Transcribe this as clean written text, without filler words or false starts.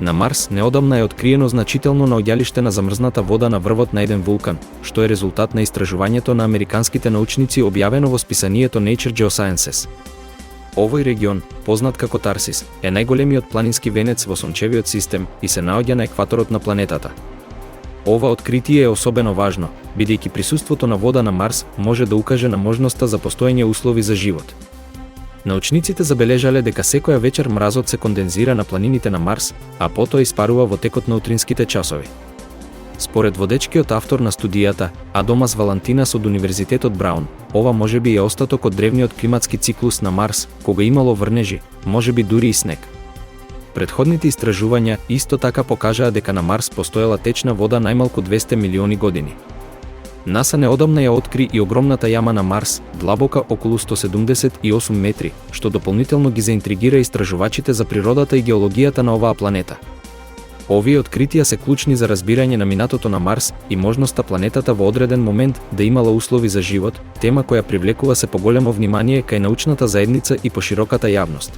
На Марс неодамна е откриено значително наоѓалиште на замрзната вода на врвот на еден вулкан, што е резултат на истражувањето на американските научници објавено во списанието Nature Geosciences. Овој регион, познат како Тарсис, е најголемиот планински венец во сончевиот систем и се наоѓа на екваторот на планетата. Ова откритие е особено важно, бидејќи присуството на вода на Марс може да укаже на можноста за постоење услови за живот. Научниците забележале дека секоја вечер мразот се кондензира на планините на Марс, а потоа испарува во текот на утринските часови. Според водечкиот автор на студијата, Адомас Валантинас од Универзитетот Браун, ова можеби е остаток од древниот климатски циклус на Марс, кога имало врнежи, можеби дури и снег. Предходните истражувања исто така покажаа дека на Марс постоела течна вода најмалку 200 милиони години. НАСА неодамна ја откри и огромната јама на Марс, длабока околу 178 метри, што дополнително ги заинтригира истражувачите за природата и геологијата на оваа планета. Овие откритија се клучни за разбирање на минатото на Марс и можноста планетата во одреден момент да имала услови за живот, тема која привлекува се поголемо внимание кај научната заедница и пошироката јавност.